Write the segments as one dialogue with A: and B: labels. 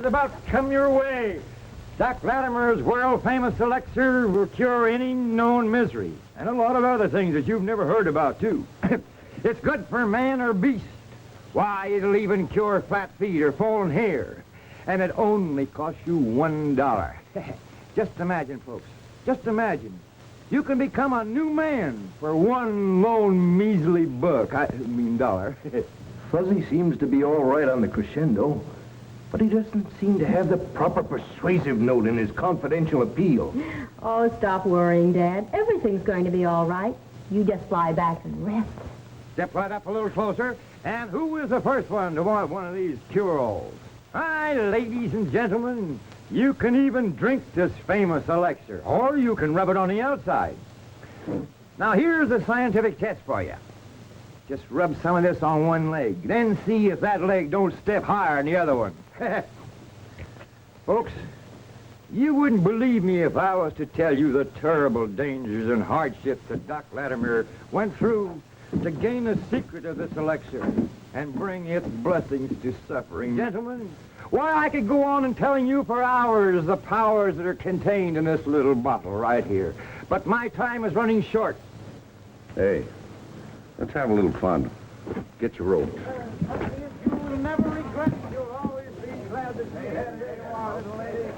A: is about to come your way. Doc Latimer's world-famous elixir will cure any known misery, and a lot of other things that you've never heard about, too. It's good for man or beast. Why, it'll even cure flat feet or fallen hair. And it only costs you $1. Just imagine, folks. Just imagine. You can become a new man for one lone measly dollar.
B: Fuzzy seems to be all right on the crescendo, but he doesn't seem to have the proper persuasive note in his confidential appeal.
C: Oh, stop worrying, Dad. Everything's going to be all right. You just lie back and rest.
A: Step right up a little closer. And who is the first one to want one of these cure-alls? Aye, ladies and gentlemen, you can even drink this famous elixir, or you can rub it on the outside. Now, here's a scientific test for you. Just rub some of this on one leg, then see if that leg don't step higher than the other one. Folks, you wouldn't believe me if I was to tell you the terrible dangers and hardships that Doc Latimer went through to gain the secret of this elixir and bring its blessings to suffering. Gentlemen, why, I could go on and telling you for hours the powers that are contained in this little bottle right here. But my time is running short.
D: Hey, let's have a little fun. Get your rope.
A: You will never regret it. You'll always be glad to see that little little lady.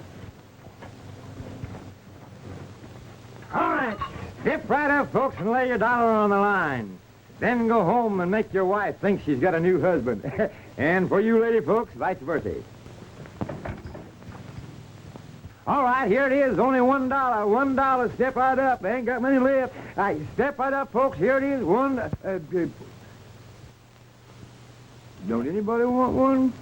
A: All right, step right up, folks, and lay your dollar on the line. Then go home and make your wife think she's got a new husband. And for you lady folks, vice versa. All right, here it is, only $1. $1, step right up. Ain't got many left. All right, step right up, folks. Here it is, don't anybody want one?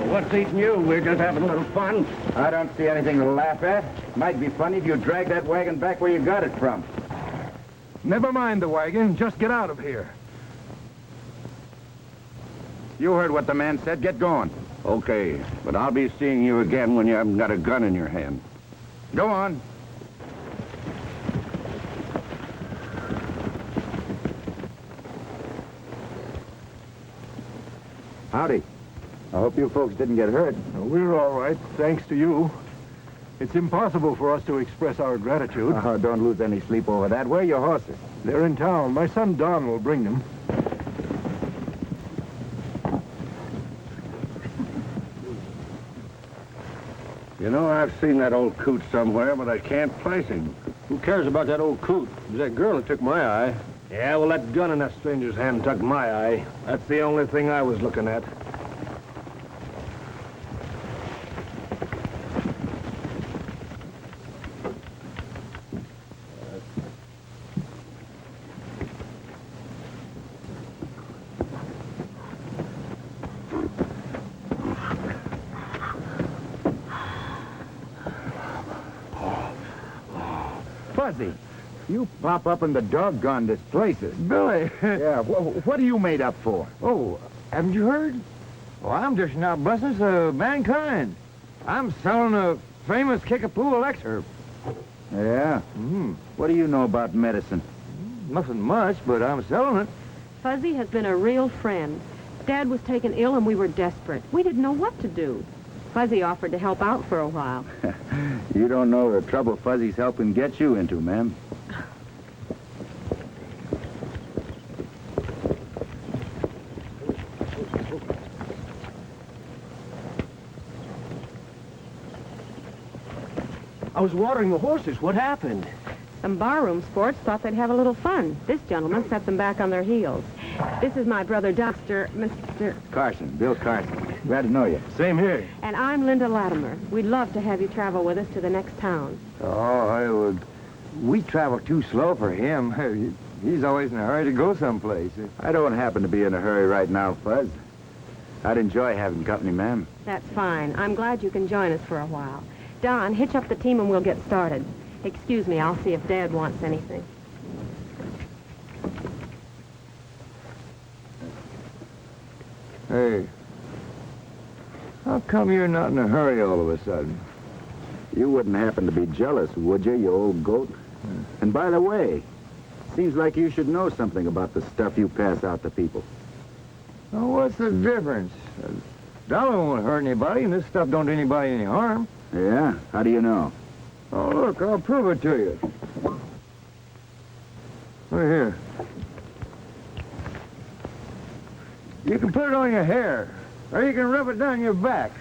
D: What's eating you? We're just having a little fun.
B: I don't see anything to laugh at. Might be funny if you drag that wagon back where you got it from.
E: Never mind the wagon. Just get out of here.
B: You heard what the man said. Get going.
D: Okay, but I'll be seeing you again when you haven't got a gun in your hand.
B: Go on. Howdy. I hope you folks didn't get hurt.
E: We're all right, thanks to you. It's impossible for us to express our gratitude.
B: Don't lose any sleep over that. Where are your horses?
E: They're in town. My son Don will bring them.
D: You know, I've seen that old coot somewhere, but I can't place him.
F: Who cares about that old coot? It was that girl that took my eye. Yeah, well, that gun in that stranger's hand took my eye. That's the only thing I was looking at.
A: Fuzzy, you pop up in the doggondest places.
G: Billy.
A: Yeah, what are you made up for?
G: Oh, haven't you heard? Oh, I'm just now business of mankind. I'm selling a famous kickapoo elixir.
A: Yeah? What do you know about medicine?
G: Nothing much, but I'm selling it.
H: Fuzzy has been a real friend. Dad was taken ill and we were desperate. We didn't know what to do. Fuzzy offered to help out for a while.
A: You don't know the trouble Fuzzy's helping get you into, ma'am.
F: I was watering the horses. What happened?
H: Some barroom sports thought they'd have a little fun. This gentleman set them back on their heels. This is my brother, Mr.
A: Carson, Bill Carson. Glad to know you.
F: Same here.
H: And I'm Linda Latimer. We'd love to have you travel with us to the next town.
G: Oh, we travel too slow for him. He's always in a hurry to go someplace.
A: I don't happen to be in a hurry right now, Fuzz. I'd enjoy having company, ma'am.
H: That's fine. I'm glad you can join us for a while. Don, hitch up the team and we'll get started. Excuse me, I'll see if Dad wants anything.
G: Hey, how come you're not in a hurry all of a sudden?
A: You wouldn't happen to be jealous, would you old goat? And by the way, seems like you should know something about the stuff you pass out to people.
G: Oh, what's the difference? A dollar won't hurt anybody, and this stuff don't do anybody any harm.
A: Yeah? How do you know?
G: Oh, look, I'll prove it to you. Look here. You can put it on your hair, or you can rub it down your back,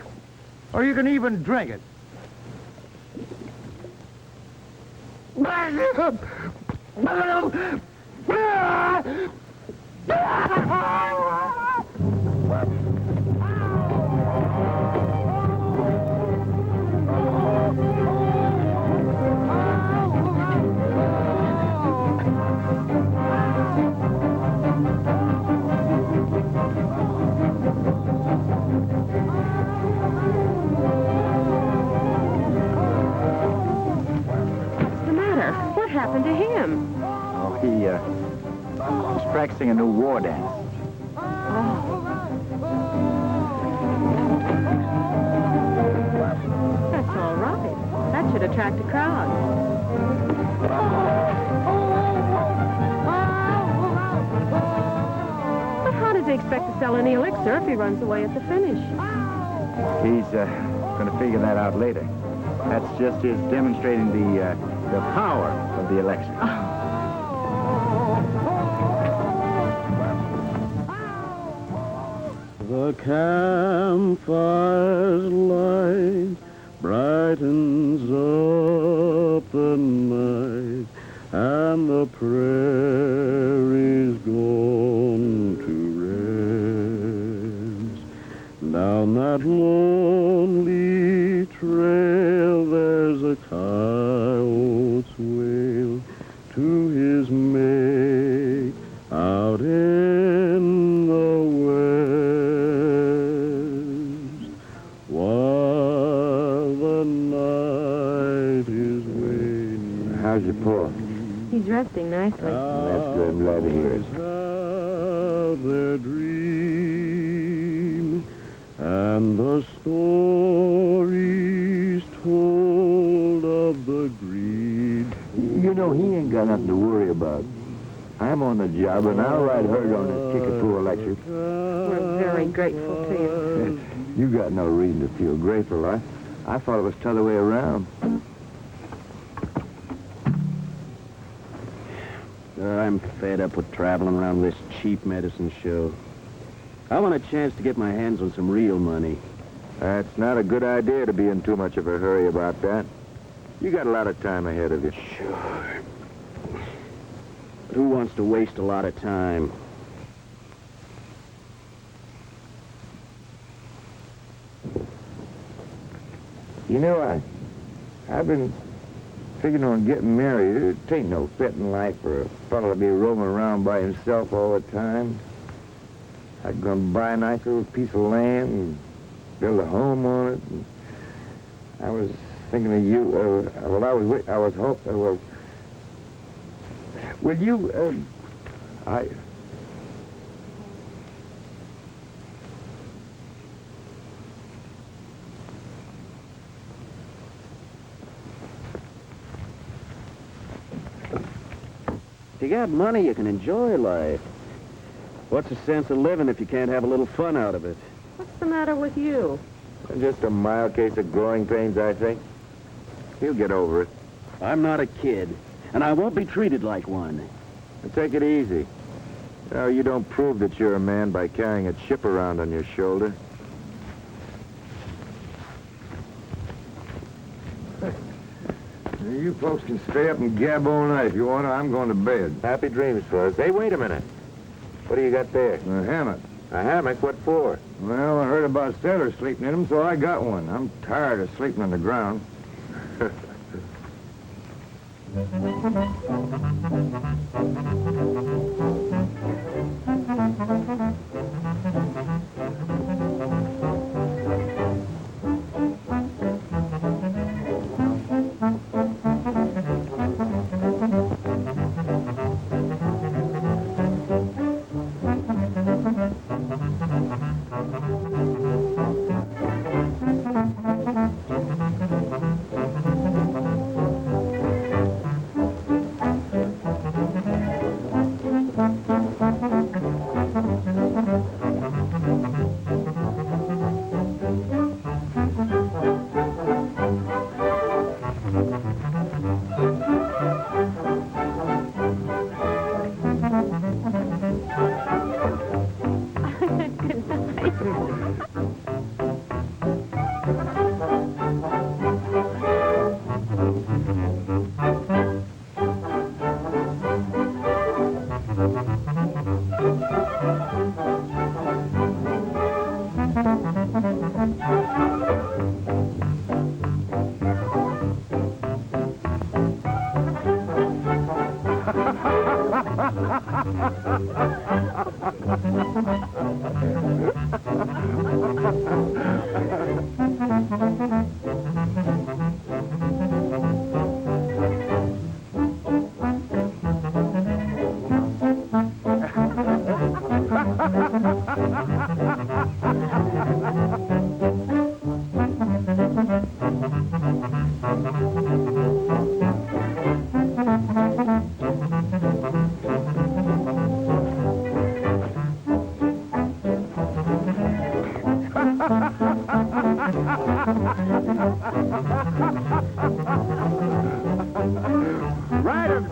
G: or you can even drink it.
H: What happened to him?
A: Oh, he's practicing a new war dance.
H: That's all right. That should attract a crowd. But how does he expect to sell any elixir if he runs away at the finish?
A: He's going to figure that out later. That's just his demonstrating the power of the elixir.
I: The campfire's light brightens up the night, and the prairie's gone to rest. Down that lonely trail there's a coyote's wail to his mate out in the west, while the night is waning.
G: How's your paw?
H: He's resting nicely.
G: That's good. I'm glad to hear it.
I: Out their dream, and the stories told of the greed.
G: You know, he ain't got nothing to worry about. I'm on the job, and I'll ride herd on this kickapoo elixir.
H: We're very grateful to you.
G: You got no reason to feel grateful. I thought it was the other way around.
F: I'm fed up with traveling around this cheap medicine show. I want a chance to get my hands on some real money.
G: That's not a good idea to be in too much of a hurry about that. You got a lot of time ahead of you.
F: Sure. But who wants to waste a lot of time?
G: You know, I've been figuring on getting married. It ain't no fitting life for a fellow to be roaming around by himself all the time. I'm gonna buy a nice little piece of land and build a home on it. And I was thinking of you. Will you,
F: If you got money, you can enjoy life. What's the sense of living if you can't have a little fun out of it?
H: What's the matter with you?
G: Just a mild case of growing pains, I think. He'll get over it.
F: I'm not a kid, and I won't be treated like one.
G: Now, take it easy. No, you don't prove that you're a man by carrying a chip around on your shoulder. You folks can stay up and gab all night if you want to. I'm going to bed. Happy dreams for us. Hey, wait a minute. What do you got there?
A: A hammock.
G: A hammock? What for?
A: Well, I heard about sailors sleeping in them, so I got one. I'm tired of sleeping on the ground. Ride him,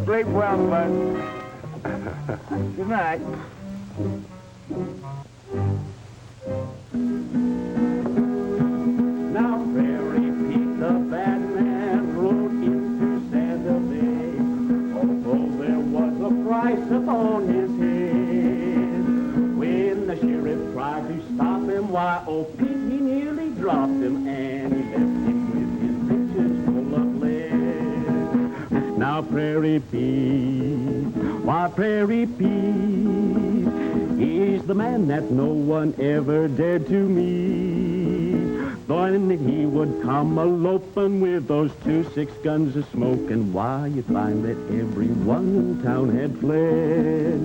A: Sleep well, bud. Good night.
J: Now Prairie Pete the Badman rode into Santa Bay, although there was a price upon his head. When the sheriff tried to stop him, why, oh Pete, he nearly dropped him, and he left him with his breeches full of lead. Now Prairie Pete, why Prairie Pete, he's the man that no one ever dared to meet. Then he would come a-loping with those 2 6 guns of smoke, and why, you'd find that everyone in town had fled.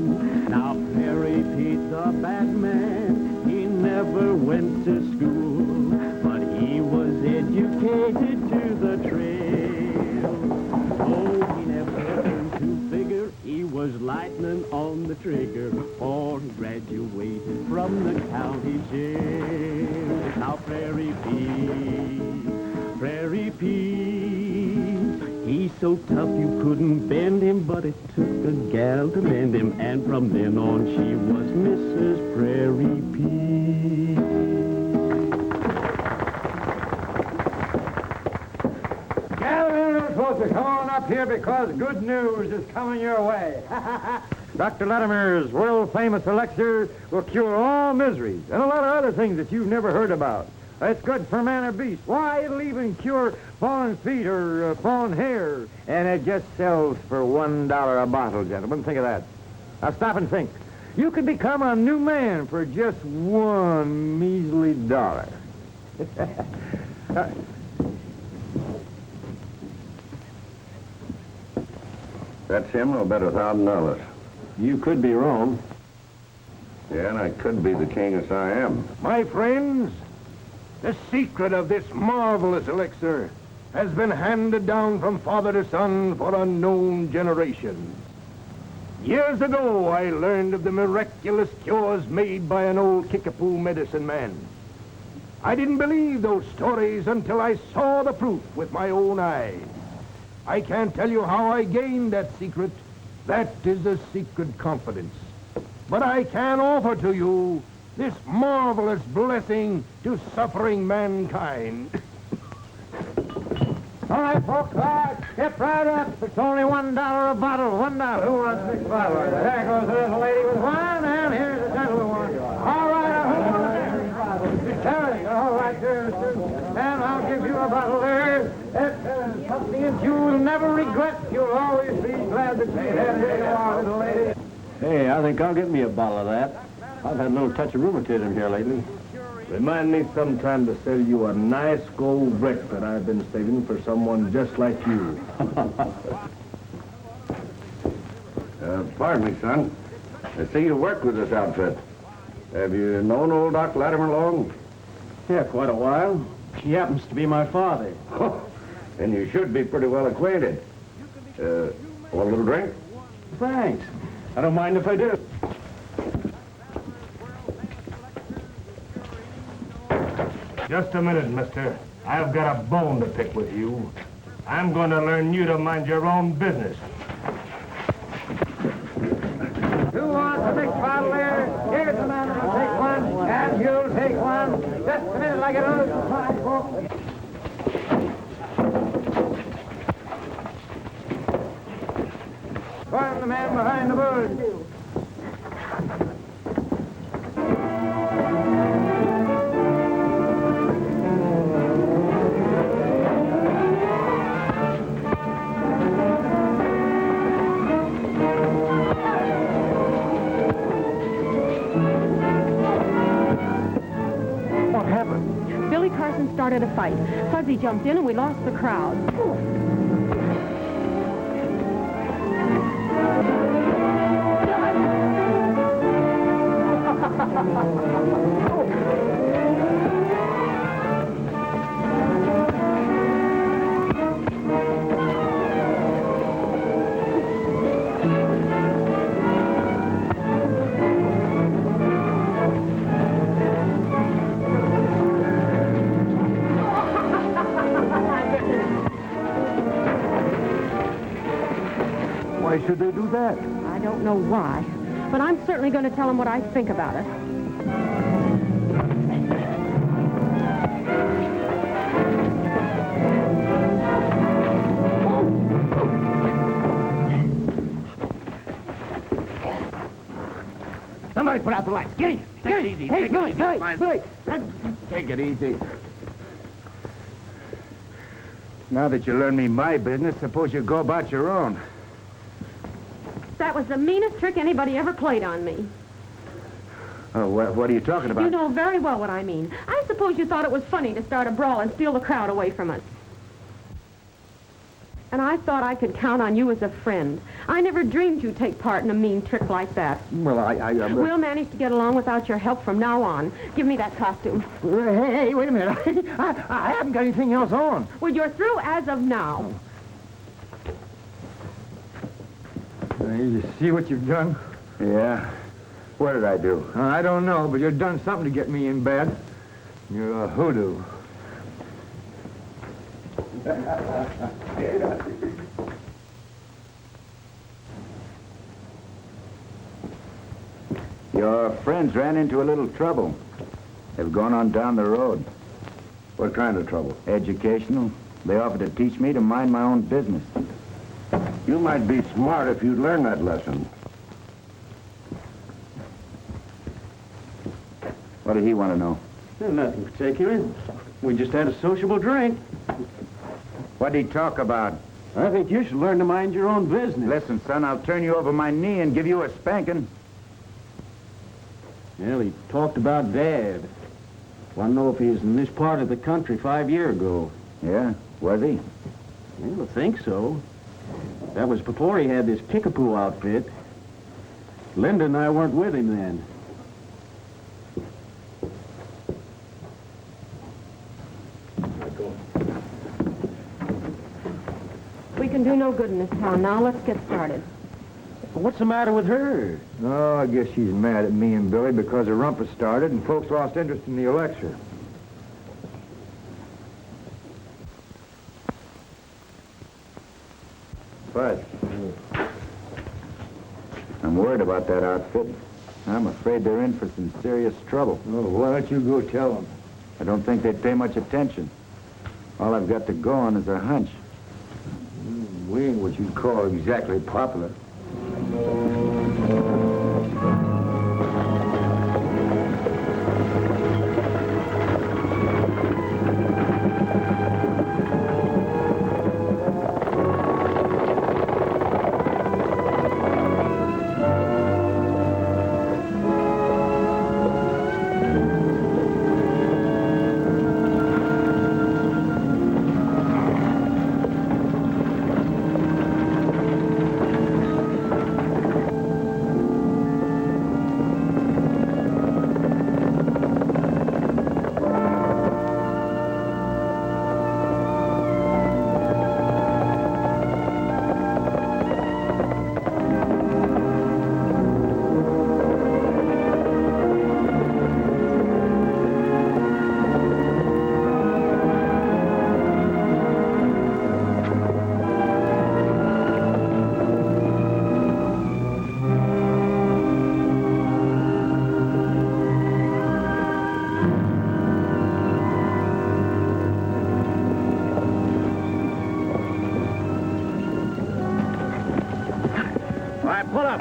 J: Now Prairie Pete the Badman, he never went to school, but he was educated to the trail. Oh, he never learned to figure, he was lightning on the trigger, or he graduated from the county jail. Now Prairie Pete, he He's so tough you couldn't bend him, but it took a gal to mend him, and from then on she was Mrs. Prairie Pete.
A: Gather in, folks, come on up here because good news is coming your way. Dr. Latimer's world-famous elixir will cure all miseries and a lot of other things that you've never heard about. It's good for man or beast. Why, it'll even cure fallen feet or fallen hair. And it just sells for $1 a bottle, gentlemen. Think of that. Now stop and think. You could become a new man for just one measly dollar.
D: That's him, I'll bet $1,000.
F: You could be wrong.
D: Yeah, and I could be the king as I am.
B: My friends, the secret of this marvelous elixir has been handed down from father to son for unknown generations. Years ago, I learned of the miraculous cures made by an old Kickapoo medicine man. I didn't believe those stories until I saw the proof with my own eyes. I can't tell you how I gained that secret. That is a secret confidence. But I can offer to you this marvelous blessing to suffering mankind.
A: All right, folks, step right up. It's only $1 a bottle. $1. Who wants this bottle? There goes the little lady with one, and here's the gentleman one. All right, who wants this? There you go. All right, there, sir. And I'll give you a bottle there. It's something that you'll never regret. You'll always be glad that you had it. There you are, little lady.
F: Hey, I think I'll get me a bottle of that. I've had a little touch of rheumatism here lately.
B: Remind me sometime to sell you a nice gold brick that I've been saving for someone just like you.
D: Pardon me, son. I see you work with this outfit. Have you known old Doc Latimer long?
F: Yeah, quite a while. He happens to be my father.
D: Then you should be pretty well acquainted. Want a little drink?
F: Thanks. I don't mind if I do.
B: Just a minute, mister. I've got a bone to pick with you. I'm going to learn you to mind your own business.
A: Who wants a big bottle there? Here's the man who'll take one, and you'll take one. Just a minute, like it is. Fine, folks. Find the man behind the bush.
H: Started a fight. Fuzzy jumped in and we lost the crowd.
B: Why should they do that?
H: I don't know why, but I'm certainly going to tell them what I think about it.
A: Somebody put out the lights. Get him. Get it easy. Hey, Billy.
B: Take it easy. Now that you learned me my business, suppose you go about your own.
H: That was the meanest trick anybody ever played on me.
B: Oh, what are you talking about?
H: You know very well what I mean. I suppose you thought it was funny to start a brawl and steal the crowd away from us. And I thought I could count on you as a friend. I never dreamed you'd take part in a mean trick like that.
B: Well,
H: We'll manage to get along without your help from now on. Give me that costume.
A: Hey, wait a minute. I haven't got anything else on.
H: Well, you're through as of now.
A: You see what you've done?
B: Yeah. What did I do?
A: I don't know, but you've done something to get me in bed. You're a hoodoo.
G: Your friends ran into a little trouble. They've gone on down the road.
D: What kind of trouble?
G: Educational. They offered to teach me to mind my own business.
D: You might be smart if you'd learn that lesson.
G: What did he want to know?
F: Nothing particular. We just had a sociable drink.
G: What did he talk about?
F: I think you should learn to mind your own business.
G: Listen, son, I'll turn you over my knee and give you a spanking.
F: Well, he talked about Dad. Want to know if he was in this part of the country 5 years ago.
G: Yeah, was he?
F: Well, I think so. That was before he had this kickapoo outfit. Linda and I weren't with him then.
H: We can do no good in this town. Now, let's get started.
F: What's the matter with her?
A: Oh, I guess she's mad at me and Billy because the rumpus started and folks lost interest in the elixir.
G: Bud, I'm worried about that outfit. I'm afraid they're in for some serious trouble.
A: Oh, why don't you go tell them?
G: I don't think they'd pay much attention. All I've got to go on is a hunch.
A: We ain't what you'd call exactly popular.
F: Pull up.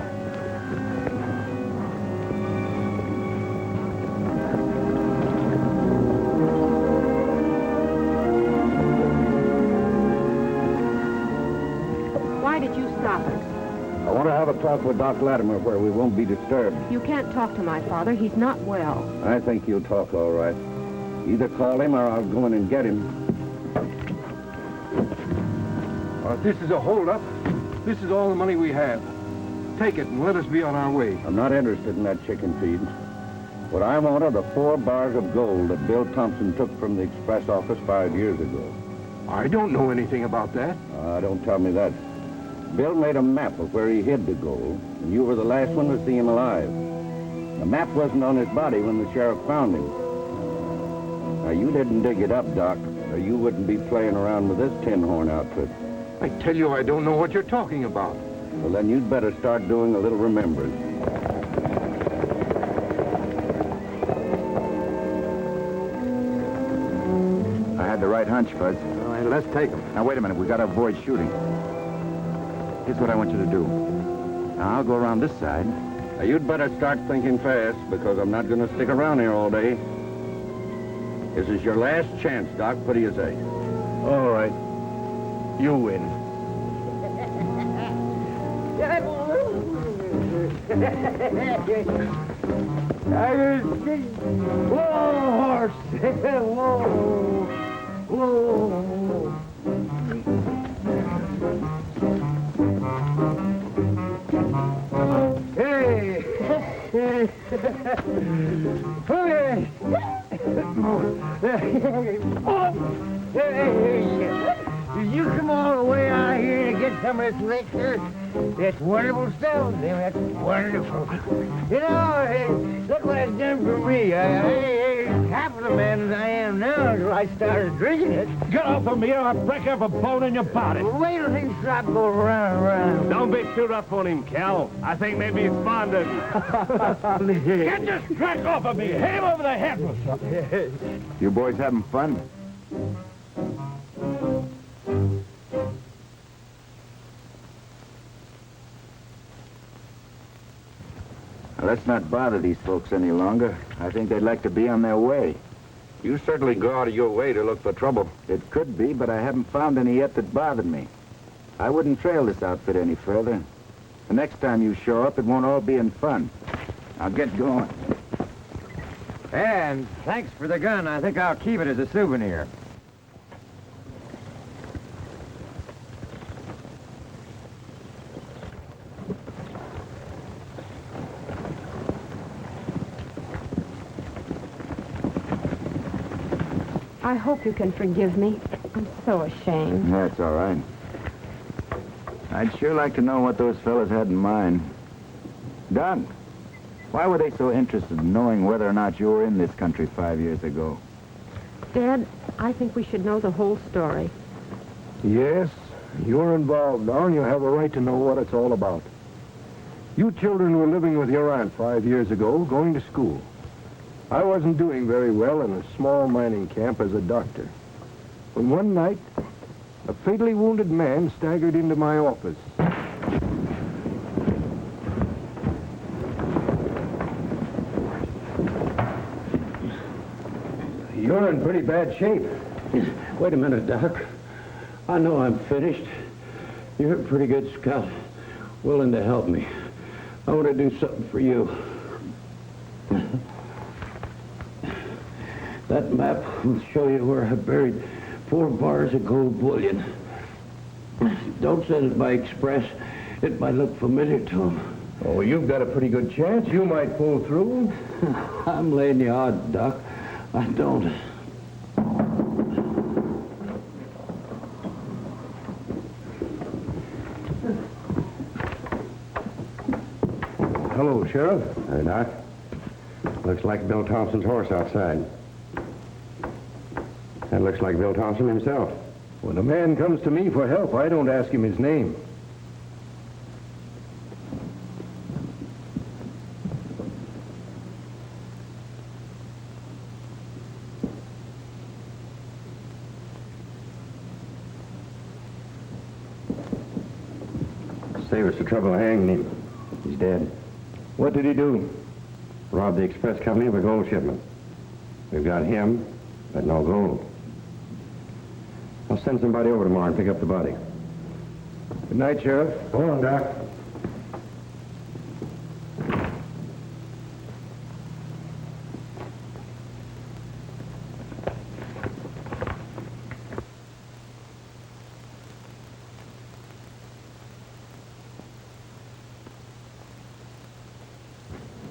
H: Why did you stop us?
D: I want to have a talk with Doc Latimer where we won't be disturbed.
H: You can't talk to my father. He's not well.
D: I think you'll talk all right. Either call him or I'll go in and get him.
E: If this is a holdup, this is all the money we have. Take it and let us be on our way.
D: I'm not interested in that chicken feed. What I want are the 4 bars of gold that Bill Thompson took from the express office 5 years ago.
E: I don't know anything about that.
D: Don't tell me that. Bill made a map of where he hid the gold, and you were the last one to see him alive. The map wasn't on his body when the sheriff found him. Now, you didn't dig it up, Doc, or you wouldn't be playing around with this tin horn outfit.
E: I tell you, I don't know what you're talking about.
D: Well, then you'd better start doing a little remembering.
G: I had the right hunch, Fuzz.
A: All right, let's take them.
G: Now, wait a minute. We got to avoid shooting. Here's what I want you to do. Now, I'll go around this side.
D: Now, you'd better start thinking fast, because I'm not going to stick around here all day. This is your last chance, Doc. What do you say?
E: All right. You win.
A: Whoa, horse! Whoa! Whoa! Hey! Okay! Hey, you come all the way out here to get
G: some of this elixir? That's wonderful stuff. That's wonderful. You know, hey, look what it's done for me. I ain't half of the man as I am now until I started drinking it.
B: Get off of me or I'll break every bone in your body.
G: Wait till things start going round and round.
B: Don't be too rough on him, Cal. I think maybe he's fond of you. Get this crack off of me. Hit him over the head with something.
G: You boys having fun?
D: Let's not bother these folks any longer. I think they'd like to be on their way.
K: You certainly go out of your way to look for trouble.
D: It could be, but I haven't found any yet that bothered me. I wouldn't trail this outfit any further. The next time you show up, it won't all be in fun. I'll get going.
A: And thanks for the gun. I think I'll keep it as a souvenir.
H: I hope you can forgive me. I'm so ashamed.
D: That's all right. I'd sure like to know what those fellas had in mind. Doug, why were they so interested in knowing whether or not you were in this country 5 years ago?
H: Dad, I think we should know the whole story.
B: Yes, you're involved now, and you have a right to know what it's all about. You children were living with your aunt 5 years ago, going to school. I wasn't doing very well in a small mining camp as a doctor, when one night, a fatally wounded man staggered into my office. You're in pretty bad shape.
F: Wait a minute, Doc. I know I'm finished. You're a pretty good scout, willing to help me. I want to do something for you. That map will show you where I buried 4 bars of gold bullion. Don't send it by express. It might look familiar to him.
B: Oh, you've got a pretty good chance. You might pull through.
F: I'm laying the odds, Doc. I don't.
E: Hello, Sheriff.
F: Hey, Doc. Looks like Bill Thompson's horse outside. That looks like Bill Thompson himself.
B: When a man comes to me for help, I don't ask him his name.
F: Save us the trouble of hanging him. He's dead.
B: What did he do?
F: Robbed the express company of a gold shipment. We've got him, but no gold. I'll send somebody over tomorrow and pick up the body.
B: Good night, Sheriff.
E: Go on, Doc.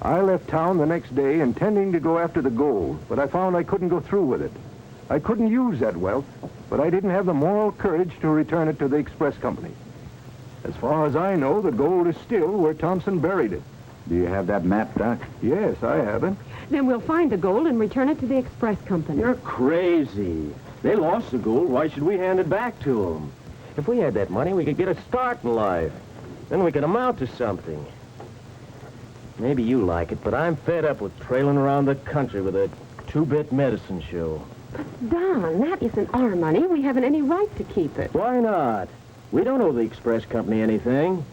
B: I left town the next day intending to go after the gold, but I found I couldn't go through with it. I couldn't use that wealth, but I didn't have the moral courage to return it to the express company. As far as I know, the gold is still where Thompson buried it.
D: Do you have that map, Doc?
B: Yes, I have it.
H: Then we'll find the gold and return it to the express company.
F: You're crazy. They lost the gold. Why should we hand it back to them? If we had that money, we could get a start in life. Then we could amount to something. Maybe you like it, but I'm fed up with trailing around the country with a two-bit medicine show.
H: Don, that isn't our money. We haven't any right to keep it.
F: Why not? We don't owe the express company anything.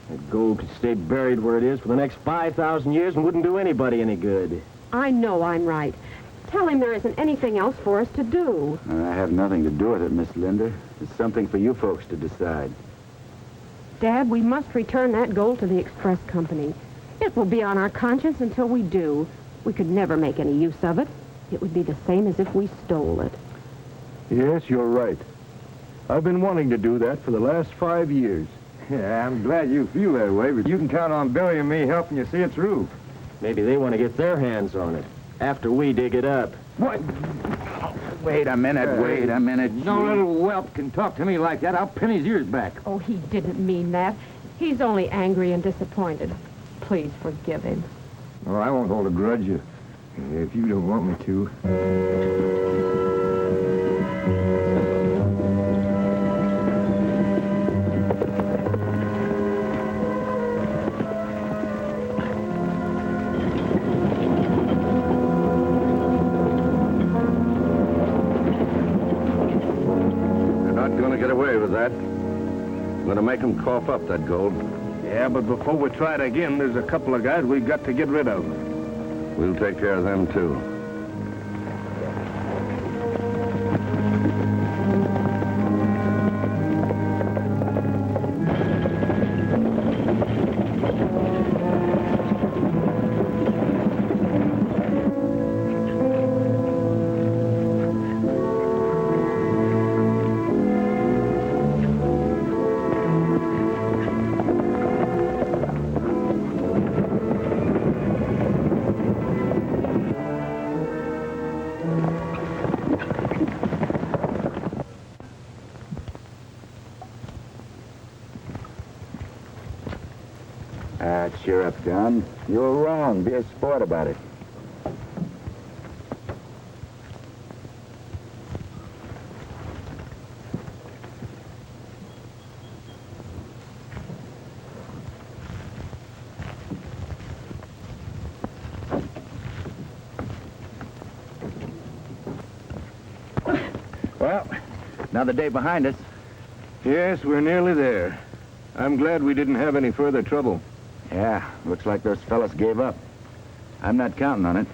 F: That gold could stay buried where it is for the next 5,000 years and wouldn't do anybody any good.
H: I know I'm right. Tell him there isn't anything else for us to do.
D: I have nothing to do with it, Miss Linda. It's something for you folks to decide.
H: Dad, we must return that gold to the express company. It will be on our conscience until we do. We could never make any use of it. It would be the same as if we stole it.
B: Yes, you're right. I've been wanting to do that for the last 5 years.
A: Yeah, I'm glad you feel that way, but you can count on Billy and me helping you see it through.
F: Maybe they want to get their hands on it after we dig it up.
A: What?
G: Wait a minute.
A: No little whelp can talk to me like that. I'll pin his ears back.
H: Oh, he didn't mean that. He's only angry and disappointed. Please forgive him.
E: Oh, I won't hold a grudge if you don't want me to.
K: That. I'm gonna make him cough up that gold.
B: Yeah, but before we try it again, there's a couple of guys we've got to get rid of.
K: We'll take care of them, too.
G: Cheer up, John. You were wrong. Be a sport about it. Well, another day behind us.
B: Yes, we're nearly there. I'm glad we didn't have any further trouble.
G: Yeah, looks like those fellas gave up. I'm not counting on it.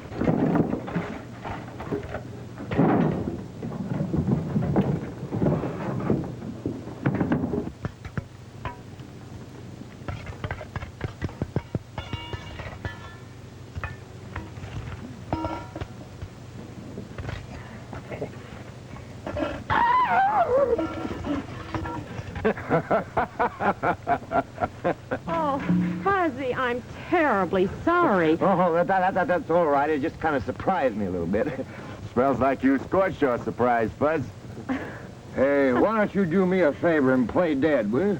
H: Oh, Fuzzy, I'm terribly sorry.
G: Oh, that's all right. It just kind of surprised me a little bit. Smells like you scorched your surprise, Fuzz.
A: Hey, why don't you do me a favor and play dead, will you?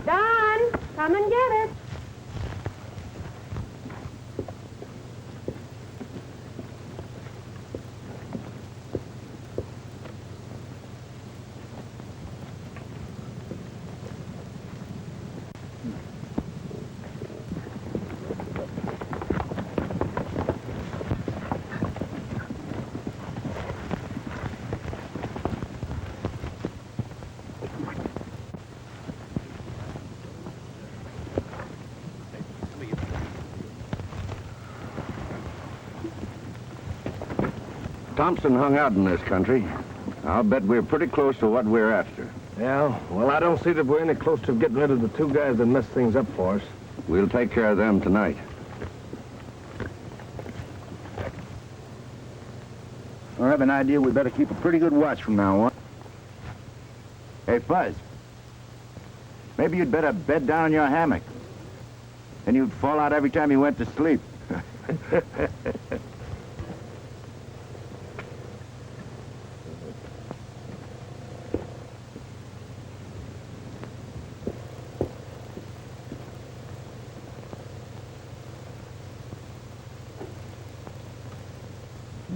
H: Don, come and get it.
K: Thompson hung out in this country. I'll bet we're pretty close to what we're after.
B: Yeah, well, I don't see that we're any close to getting rid of the two guys that messed things up for us.
K: We'll take care of them tonight.
G: I have an idea we better keep a pretty good watch from now on. Hey, Fuzz. Maybe you'd better bed down in your hammock. Then you'd fall out every time you went to sleep.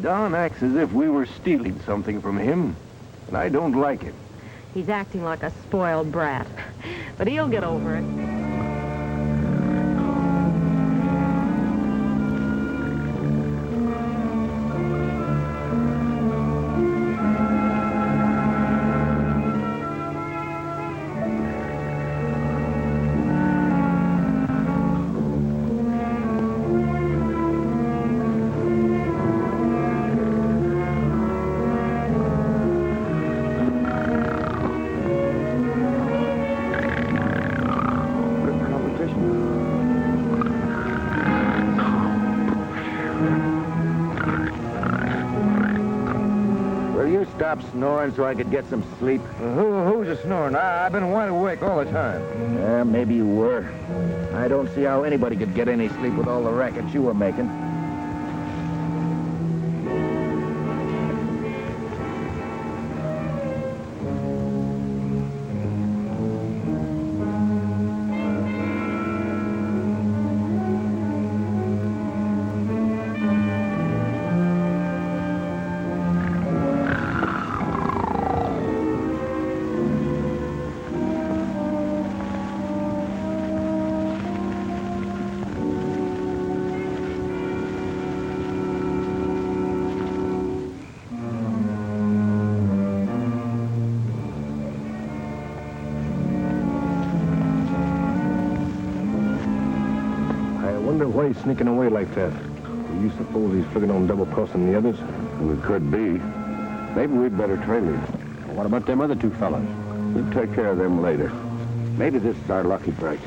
B: Don acts as if we were stealing something from him, and I don't like it.
H: He's acting like a spoiled brat, but he'll get over it.
G: stop snoring so I could get some sleep?
A: Who's a snoring? I've been wide awake all the time.
D: Yeah, maybe you were. I don't see how anybody could get any sleep with all the racket you were making.
B: Why he's sneaking away like that? Do you suppose he's figuring on double-crossing the others?
D: Well, it could be. Maybe we'd better trail him.
B: What about them other two fellas?
D: We'll take care of them later. Maybe this is our lucky break.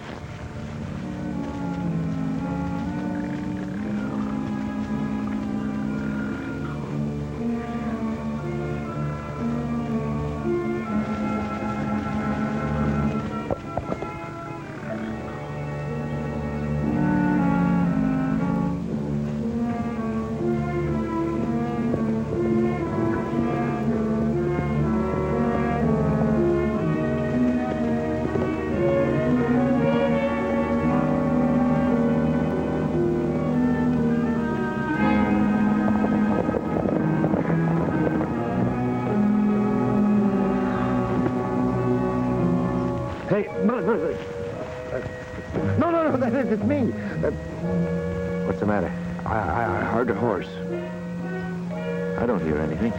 A: Hey, no, it's me.
G: What's the matter?
A: I heard a horse.
G: I don't hear anything.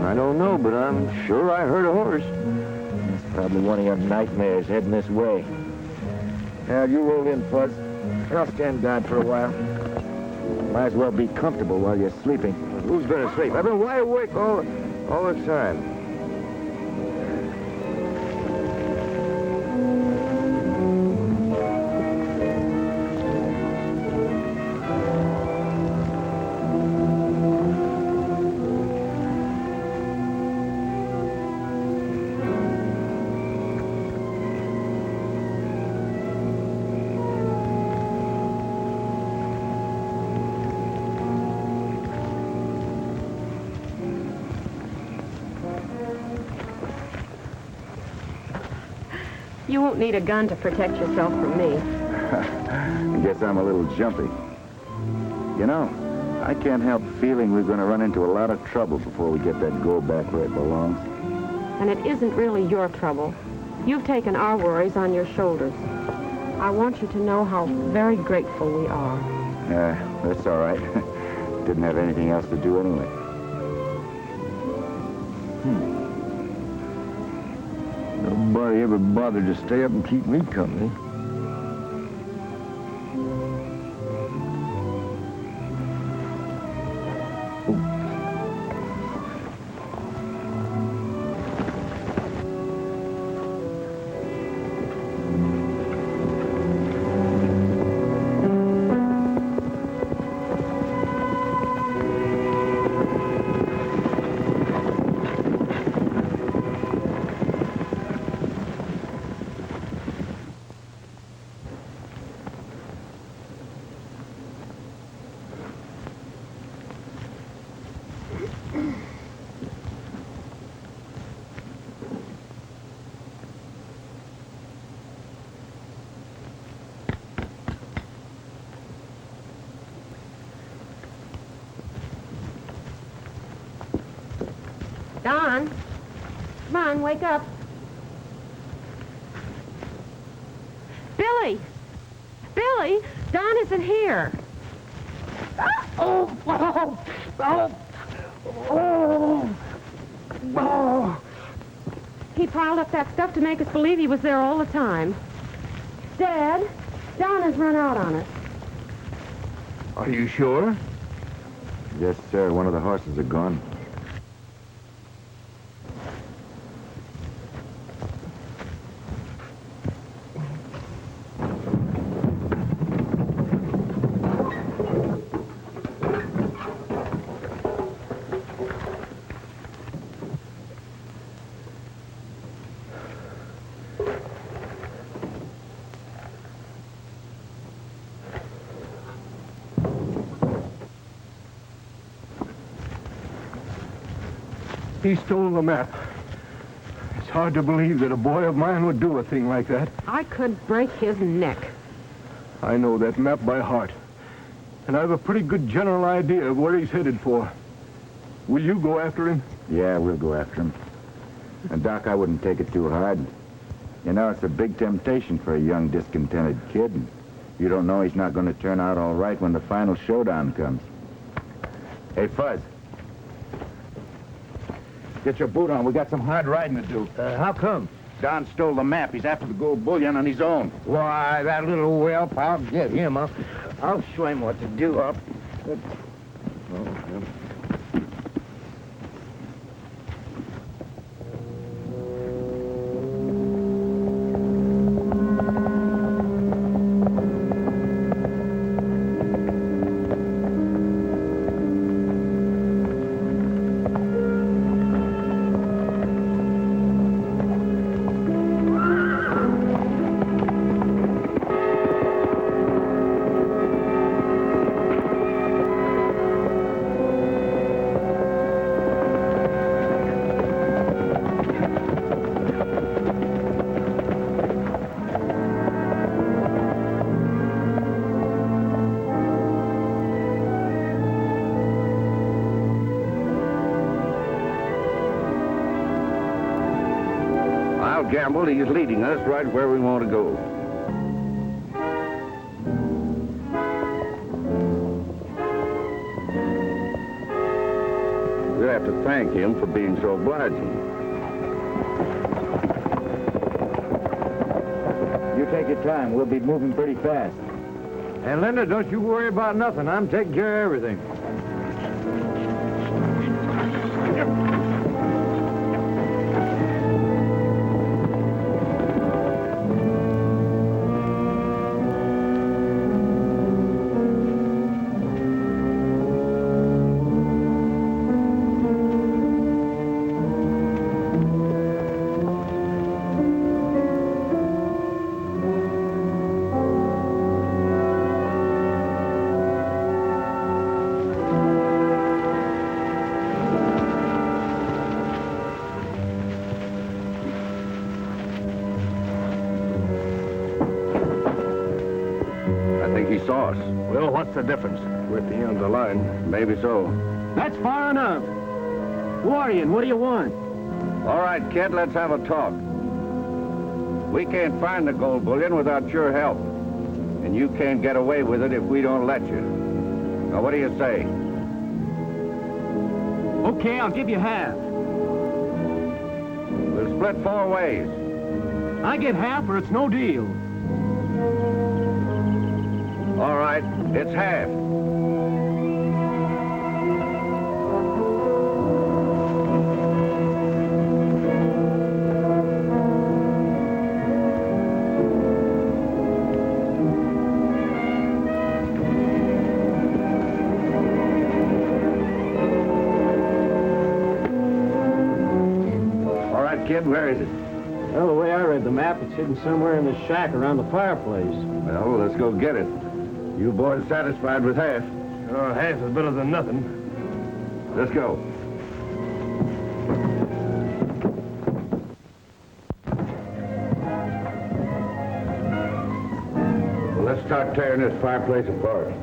A: I don't know, but I'm sure I heard a horse.
G: It's probably one of your nightmares heading this way. Now, you roll in, Fuzz. I'll stand guard for a while. Might as well be comfortable while you're sleeping.
A: Who's gonna sleep? I've been wide awake all the time.
H: You won't need a gun to protect yourself from me.
D: I guess I'm a little jumpy. You know, I can't help feeling we're going to run into a lot of trouble before we get that gold back where it belongs.
H: And it isn't really your trouble. You've taken our worries on your shoulders. I want you to know how very grateful we are.
D: That's all right. Didn't have anything else to do anyway.
A: Nobody ever bothered to stay up and keep me company.
H: Don, come on, wake up. Billy! Billy! Don isn't here. He piled up that stuff to make us believe he was there all the time. Dad, Don has run out on us.
A: Are you sure?
D: Yes, sir. One of the horses are gone.
B: He stole the map. It's hard to believe that a boy of mine would do a thing like that.
H: I could break his neck.
B: I know that map by heart. And I have a pretty good general idea of where he's headed for. Will you go after him?
G: Yeah, we'll go after him. And, Doc, I wouldn't take it too hard. You know, it's a big temptation for a young, discontented kid. And you don't know he's not going to turn out all right when the final showdown comes. Hey, Fuzz. Get your boot on. We got some hard riding to do.
A: How come?
G: Don stole the map. He's after the gold bullion on his own.
A: Why, that little whelp, I'll get him. I'll show him what to do.
K: I'll gamble he's leading us right where we want to go. We'll have to thank him for being so obliging.
G: You take your time. We'll be moving pretty fast.
A: And Linda, don't you worry about nothing. I'm taking care of everything.
K: He saw us.
B: Well, what's the difference? We're at the end of the line.
K: Maybe so.
F: That's far enough. Who are you and what do you want?
K: All right, kid, let's have a talk. We can't find the gold bullion without your help. And you can't get away with it if we don't let you. Now, what do you say?
F: Okay, I'll give you half.
K: We'll split 4 ways.
F: I get half or it's no deal.
K: All right, it's half.
G: All right, kid, where is it?
F: Well, the way I read the map, it's hidden somewhere in the shack around the fireplace.
K: Well, let's go get it. You boys satisfied with half?
B: Half is better than nothing.
K: Let's go. Well, let's start tearing this fireplace apart.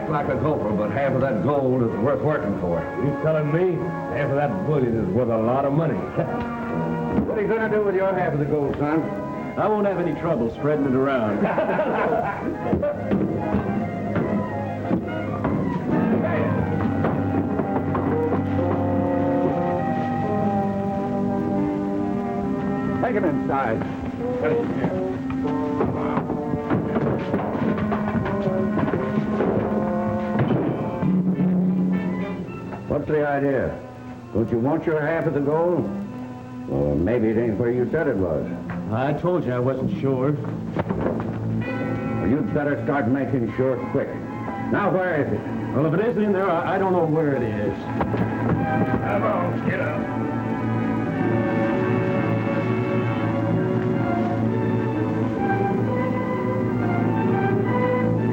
A: Like a gopher, but half of that gold is worth working for.
B: You telling me half of that bullion is worth a lot of money?
K: What are you going to do with your half of the gold, son?
F: I won't have any trouble spreading it around.
D: Take him inside. What's the idea? Don't you want your half of the gold? Well, maybe it ain't where you said it was.
F: I told you I wasn't sure.
D: Well, you'd better start making sure quick. Now, where is it?
F: Well, if it isn't in there, I don't know where it is.
D: Come on, get up.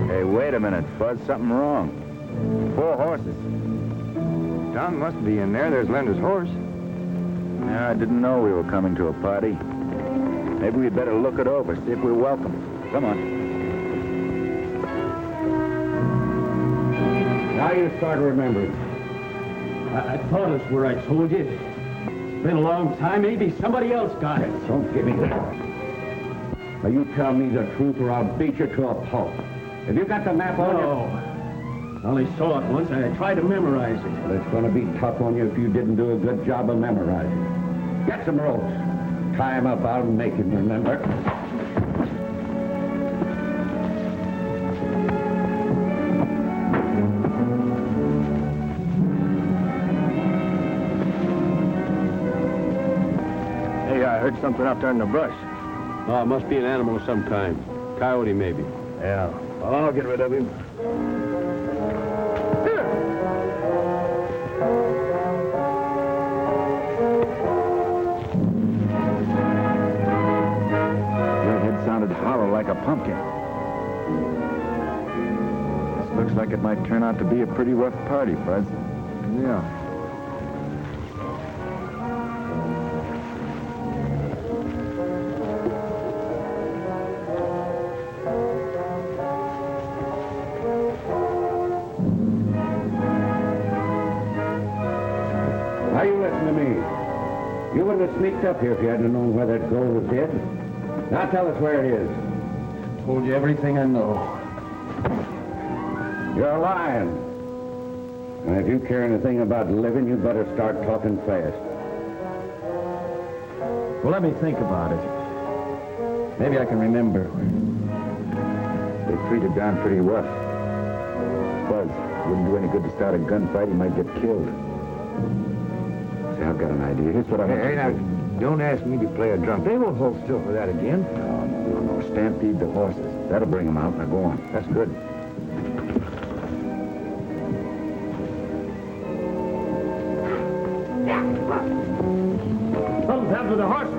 G: Hey, wait a minute, Buzz. Something wrong. 4 horses. Tom must be in there. There's Linda's horse. Yeah, I didn't know we were coming to a party. Maybe we'd better look it over, see if we're welcome. Come on.
D: Now you start remembering.
F: I thought it was where I told you. It's been a long time. Maybe somebody else got it.
D: Don't give me that. Now you tell me the truth or I'll beat you to a pulp. Have you got the map on you?
F: No. I only saw it once. I tried to memorize it.
D: Well, it's going to be tough on you if you didn't do a good job of memorizing. Get some ropes. Tie him up. I'll make him remember.
G: Hey, I heard something out there in the brush.
E: Oh, it must be an animal of some kind. Coyote, maybe.
G: Yeah. Well, I'll get rid of him. Like a pumpkin. This looks like it might turn out to be a pretty rough party, Buzz. Yeah.
D: Now you listen to me. You wouldn't have sneaked up here if you hadn't known where that gold was hid. Now tell us where it is.
F: Told you everything I know.
D: You're lying. And if you care anything about living, you better start talking fast.
F: Well, let me think about it. Maybe I can remember.
G: They treated Don pretty rough. Buzz, wouldn't do any good to start a gunfight. He might get killed. See, I've got an idea. Here's what I want you to do. Don't ask me to play a drum. They won't hold still for that again. No. Stampede the horses. That'll bring them out. Now go on. That's good.
F: Something's happened to the horse.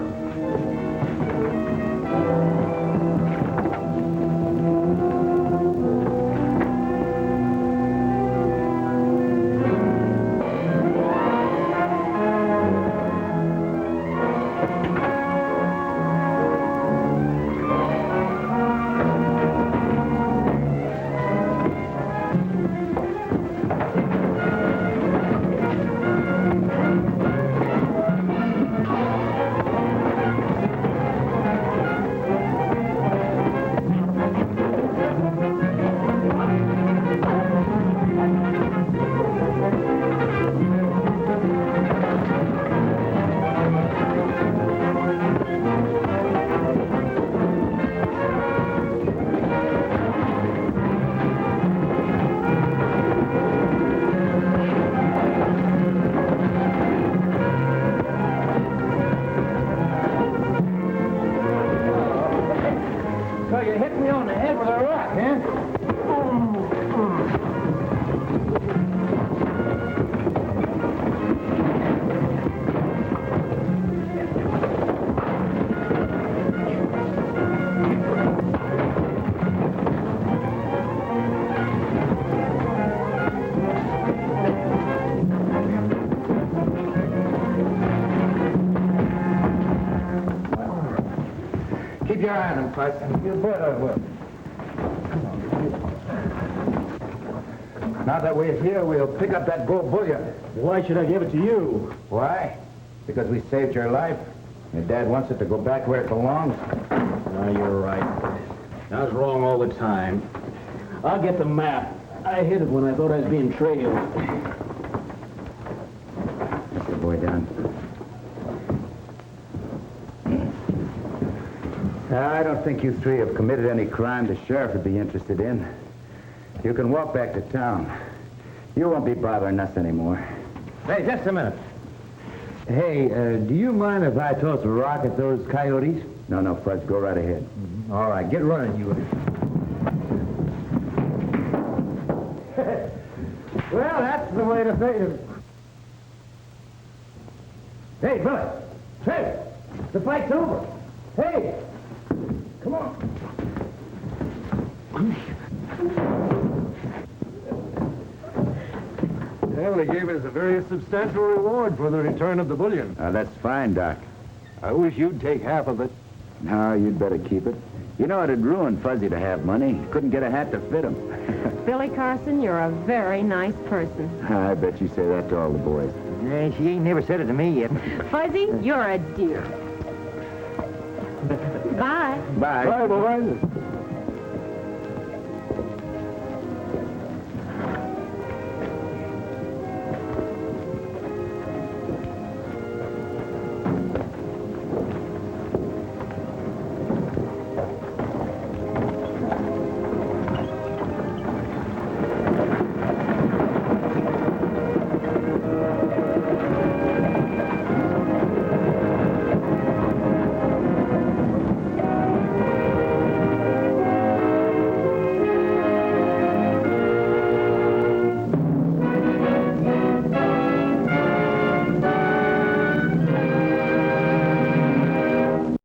G: Keep your eye on him, Buzz. You bet I will. Now that we're here, we'll pick up that gold bullion.
F: Why should I give it to you?
G: Why? Because we saved your life. Your dad wants it to go back where it belongs.
F: No, you're right. I was wrong all the time. I'll get the map. I hid it when I thought I was being trailed.
G: Good boy, Don.
D: I don't think you three have committed any crime the sheriff would be interested in. You can walk back to town. You won't be bothering us anymore.
A: Hey, just a minute. Hey, do you mind if I toss a rock at those coyotes?
D: No, Fudge, go right ahead.
A: All right, get running, you. Well, that's the way to face it. Hey, Billy. Hey, the fight's over. Hey, come on.
B: Well, they gave us a very substantial reward for the return of the bullion.
D: That's fine, Doc.
B: I wish you'd take half of it.
D: No, you'd better keep it. You know, it'd ruin Fuzzy to have money. He couldn't get a hat to fit him.
H: Billy Carson, you're a very nice person.
D: I bet you say that to all the boys.
A: Nah, she ain't never said it to me yet.
H: Fuzzy, you're a dear. Bye.
D: Bye.
B: Bye, boys.